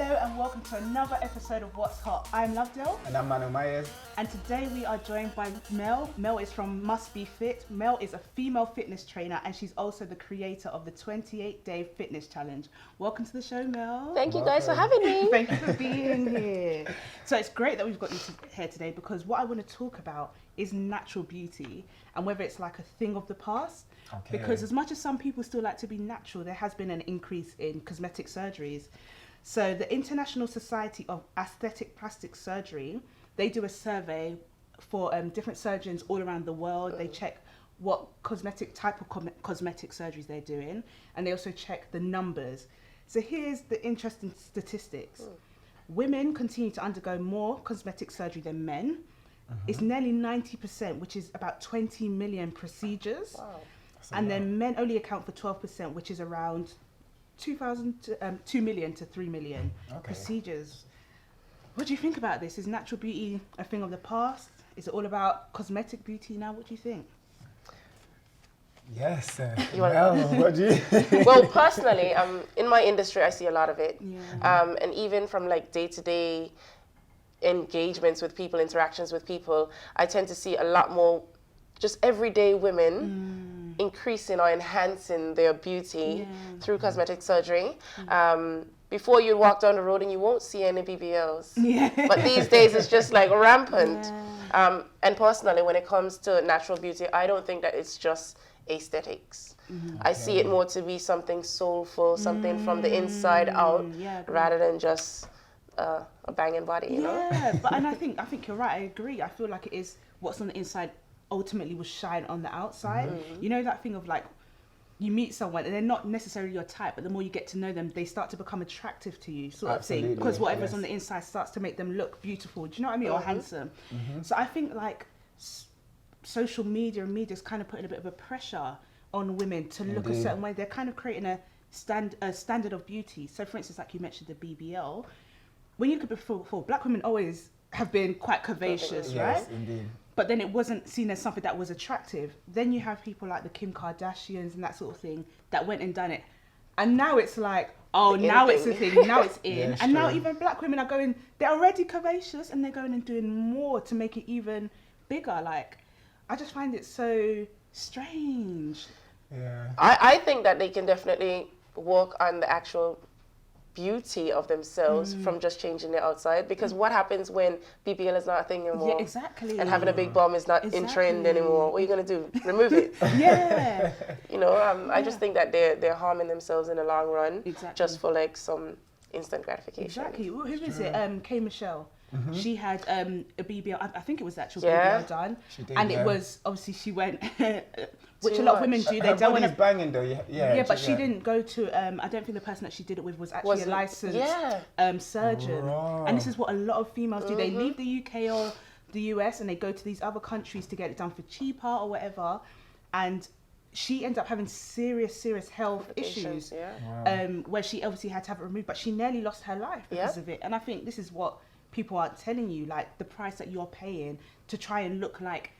Hello and welcome to another episode of What's Hot. I'm Lovedale. And I'm Manu Myers. And today we are joined by Mel. Mel is from Must Be Fit. Mel is a female fitness trainer and she's also the creator of the 28-Day Fitness Challenge. Welcome to the show, Mel. Thank you guys for having me. Thank you for being here. So it's great that we've got you here today because what I want to talk about is natural beauty and whether it's like a thing of the past. Okay. Because as much as some people still like to be natural, there has been an increase in cosmetic surgeries. So the International Society of Aesthetic Plastic Surgery, they do a survey for different surgeons all around the world. They check what type of cosmetic surgeries they're doing, and they also check the numbers. So here's the interesting statistics. Women continue to undergo more cosmetic surgery than men. It's nearly 90%, which is about 20 million procedures. Wow. And then men only account for 12%, which is around 2 million to 3 million procedures. What do you think about this? Is natural beauty a thing of the past? Is it all about cosmetic beauty now? What do you think? Yes. What do you? Well, personally, in my industry, I see a lot of it. Yeah. And even from like day-to-day engagements with people, interactions with people, I tend to see a lot more just everyday women increasing or enhancing their beauty through cosmetic surgery. Before you'd walk down the road and you won't see any BBLs. But these days it's just like rampant. And personally, when it comes to natural beauty, I don't think that it's just aesthetics. I see it more to be something soulful, something from the inside out, rather than just a banging body, you know? Yeah, and I think you're right. I agree. I feel like it is what's on the inside ultimately will shine on the outside. You know that thing of like you meet someone and they're not necessarily your type, but the more you get to know them, they start to become attractive to you, sort of thing. Because whatever's on the inside starts to make them look beautiful. Do you know what I mean? Or handsome. So I think like social media and media's kind of putting a bit of a pressure on women to look a certain way. They're kind of creating a standard of beauty. So for instance, like you mentioned the BBL, when you look at before, black women always have been quite curvaceous, right? Yes, indeed. But then it wasn't seen as something that was attractive. Then you have people like the Kim Kardashians and that sort of thing that went and done it. And now it's like, oh, now it's a thing, now it's in. And now even black women are going, they're already curvaceous and they're going and doing more to make it even bigger. Like, I just find it so strange. Yeah. I think that they can definitely work on the actual beauty of themselves from just changing their outside, because what happens when BBL is not a thing anymore? Yeah, exactly. And having a big bum is not in trend anymore. What are you going to do? Remove it? Yeah. You know, I just think that they're harming themselves in the long run, just for like some instant gratification. Exactly. Well, who is it? K. Michelle. She had a BBL. I think it was the actual BBL done, She did, and it was obviously she went, which a lot of women do. They don't want to banging though. Yeah, but she didn't go to. I don't think the person that she did it with was actually a licensed surgeon. Right. And this is what a lot of females do. They leave the UK or the US and they go to these other countries to get it done for cheaper or whatever, and she ended up having serious health issues. Where she obviously had to have it removed, but she nearly lost her life because of it. And I think this is what people aren't telling you, like the price that you're paying to try and look like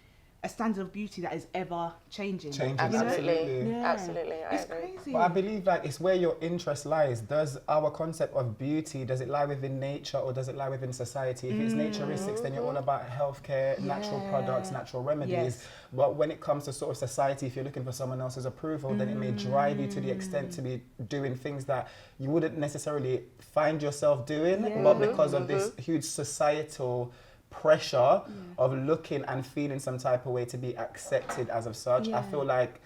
a standard of beauty that is ever changing. Absolutely. Yeah. Absolutely. It's crazy. But I believe like it's where your interest lies. Does our concept of beauty, does it lie within nature or does it lie within society? If it's naturistic, then you're all about healthcare, natural products, natural remedies. But when it comes to sort of society, if you're looking for someone else's approval, then it may drive you to the extent to be doing things that you wouldn't necessarily find yourself doing, but because of this huge societal pressure of looking and feeling some type of way to be accepted as of such, I feel like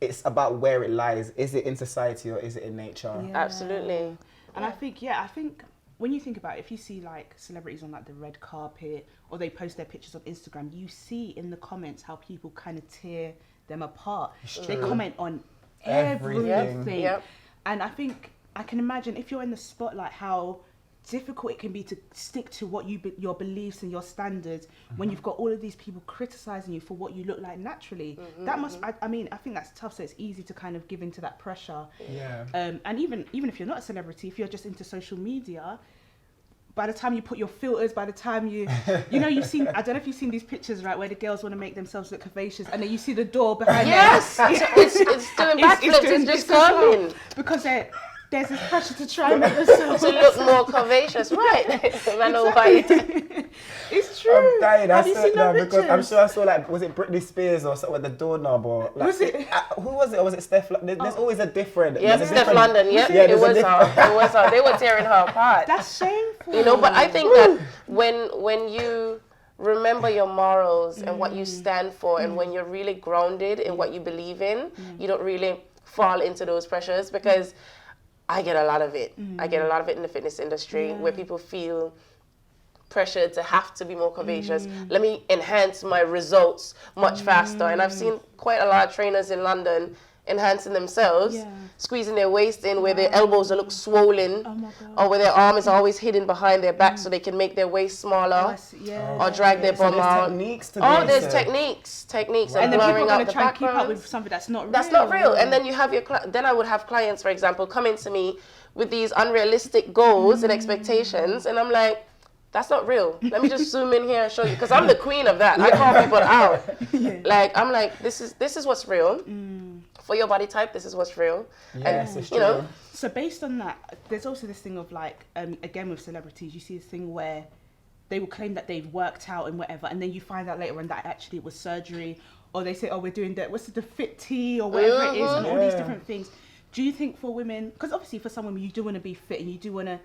it's about where it lies. Is it in society or is it in nature? Absolutely. And I think when you think about it, if you see like celebrities on like the red carpet or they post their pictures on Instagram, you see in the comments how people kind of tear them apart. They comment on everything. And I think I can imagine if you're in the spotlight how difficult it can be to stick to what your beliefs and your standards when you've got all of these people criticizing you for what you look like naturally. That must I mean I think that's tough, so it's easy to kind of give into that pressure. And even if you're not a celebrity, if you're just into social media, by the time you put your filters, by the time you know, you've seen, I don't know if you've seen these pictures, right, where the girls want to make themselves look curvaceous and then you see the door behind them. It's doing backflips, it's just coming. Because there's this pressure to try and make yourself to look more curvaceous, right? I know why. It's true. I'm dying. Have you seen the because I'm pictures? sure I saw like, was it Britney Spears or something with the doorknob or like, Was it? who was it? Or was it Steph? There's always a different. Yeah, there's a Steph different- London. Yeah, Yeah, it there's a was her. It was her. They were tearing her apart. That's shameful. You know, but I think that when you remember your morals and what you stand for, and when you're really grounded in what you believe in, you don't really fall into those pressures, because I get a lot of it. I get a lot of it in the fitness industry where people feel pressured to have to be more curvaceous. Let me enhance my results much faster. And I've seen quite a lot of trainers in London enhancing themselves, squeezing their waist in where their elbows look swollen, or where their arm is always hidden behind their back so they can make their waist smaller, or drag their bum out. Techniques to There's techniques, And then and people blurring are out going to the try and keep up background. with something that's not real. That's not real. And then you have then I would have clients, for example, come into me with these unrealistic goals and expectations, and I'm like, that's not real. Let me just zoom in here and show you, because I'm the queen of that. I call people out. Like, I'm like, this is what's real. For your body type, this is what's real. Yes, and, it's you know, true. So based on that, there's also this thing of like, again with celebrities, you see this thing where they will claim that they've worked out and whatever, and then you find out later on that actually it was surgery, or they say, oh, we're doing that, what's the fit tea or whatever it is, and all these different things. Do you think for women, because obviously for some women you do want to be fit and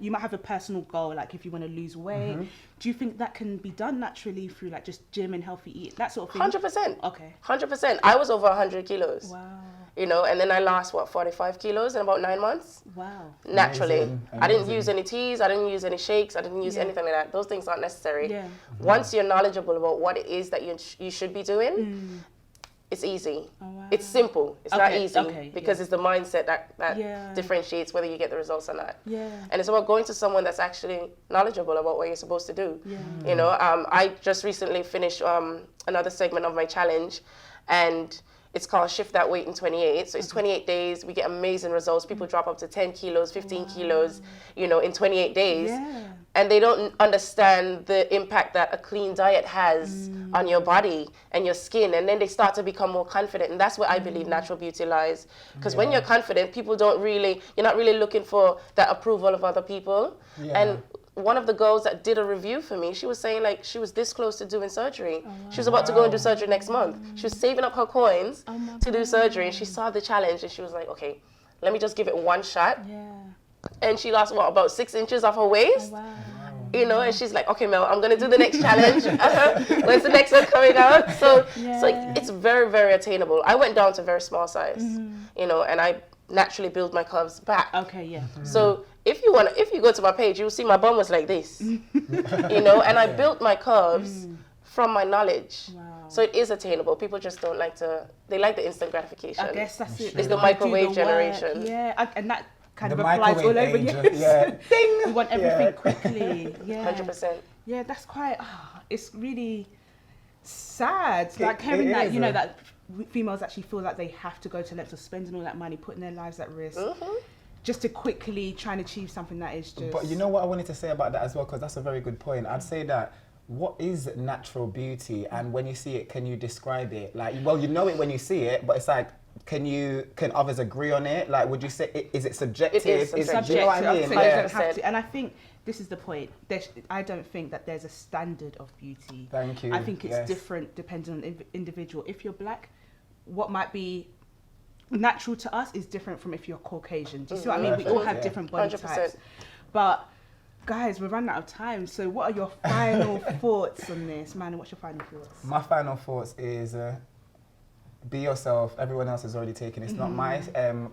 you might have a personal goal, like if you want to lose weight, do you think that can be done naturally through like just gym and healthy eating, that sort of thing? 100%. Okay. 100%. I was over 100 kilos. Wow. You know, and then I lost, 45 kilos in about 9 months? Wow. Naturally. Amazing. I didn't use any teas, I didn't use any shakes, I didn't use anything like that. Those things aren't necessary. Yeah. Once you're knowledgeable about what it is that you should be doing, it's easy. Oh, wow. It's simple. It's not easy because it's the mindset that differentiates whether you get the results or not. Yeah. And it's about going to someone that's actually knowledgeable about what you're supposed to do. Yeah. You know, I just recently finished another segment of my challenge, and it's called Shift That Weight in 28. So it's 28 days. We get amazing results. People drop up to 10 kilos, 15 kilos, you know, in 28 days. Yeah. And they don't understand the impact that a clean diet has on your body and your skin. And then they start to become more confident. And that's where I believe natural beauty lies. Because when you're confident, you're not really looking for that approval of other people. Yeah. And one of the girls that did a review for me, she was saying like she was this close to doing surgery. She was about to go and do surgery next month. She was saving up her coins to do surgery, and she saw the challenge and she was like, okay, let me just give it one shot. Yeah. And she lost about 6 inches off her waist. Oh, wow. You know, and she's like, okay, Mel, I'm gonna do the next challenge. When's the next one coming out? So it's very, very attainable. I went down to very small size, you know, and I naturally build my curves back. Okay, yeah. So if you go to my page, you'll see my bum was like this, you know, and I built my curves from my knowledge. Wow. So it is attainable. People just don't they like the instant gratification. I guess that's it. It's They the wanna do microwave the work. generation. Yeah, and that kind The of applies all over. microwave age, yeah. Ding! We want everything quickly. Yeah. 100%. Yeah, that's quite. It's really sad. Like hearing it that, is, you know, that females actually feel like they have to go to lengths of spending all that money, putting their lives at risk, just to quickly try and achieve something that is just. But you know what I wanted to say about that as well, because that's a very good point. I'd say that what is natural beauty, and when you see it, can you describe it? Like, well, you know it when you see it, but it's like, can others agree on it? Like, would you say, is it subjective? It is Do you know what I mean? So you don't have to, and I think this is the point. I don't think that there's a standard of beauty. Thank you. I think it's different depending on the individual. If you're black, what might be natural to us is different from if you're Caucasian. Do you see what I mean? We all have different body 100%. types. But guys, we're running out of time. So what are your final thoughts on this? Man, what's your final thoughts? My final thoughts is be yourself. Everyone else has already taken. It's not my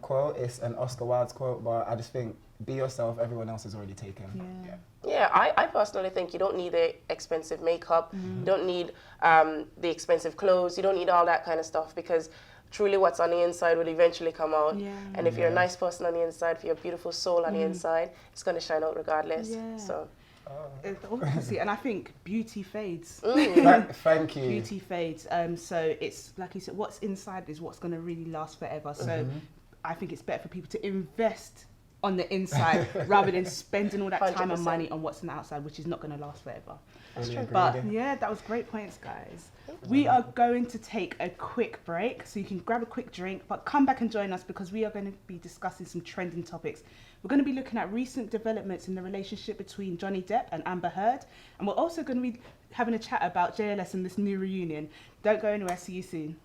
quote. It's an Oscar Wilde's quote, but I just think be yourself. Everyone else has already taken. Yeah, I personally think you don't need the expensive makeup. You don't need the expensive clothes. You don't need all that kind of stuff, because truly what's on the inside will eventually come out. Yeah. And if you're a nice person on the inside, if you're a beautiful soul on the inside, it's going to shine out regardless. Yeah. So. Obviously, and I think beauty fades. Thank you. Beauty fades. So it's like you said, what's inside is what's going to really last forever. So I think it's better for people to invest on the inside rather than spending all that time and 100%. money on what's on the outside, which is not going to last forever. That's true. But yeah, that was great points, guys. We are going to take a quick break, so you can grab a quick drink, but come back and join us because we are going to be discussing some trending topics. We're going to be looking at recent developments in the relationship between Johnny Depp and Amber Heard, and we're also going to be having a chat about JLS and this new reunion. Don't go anywhere. See you soon.